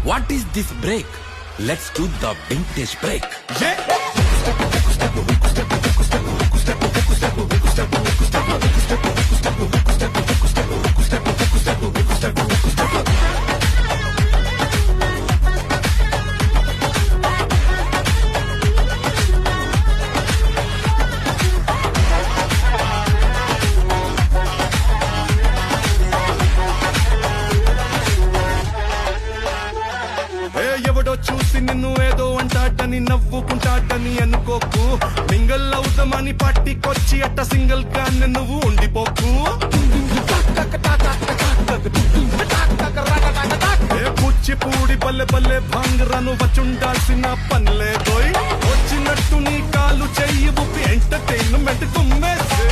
What is this break? Let's do the vintage break. ఎవడో చూసి నిన్ను ఏదో అంటాడని నవ్వుకుంటాడని అనుకోకు మింగల్ అవుదామని పార్టీకొచ్చి అట్ట సింగిల్ గా నువ్వు ఉండిపోకు కూచిపూడి బల్లె బల్లె భాంగరాను వచ్చుండాల్సిన పనిలేదోయ్ వచ్చినట్టు నీ కాలు చెయ్యి ఊపి ఎంటర్టైన్మెంట్ కుమ్మేసే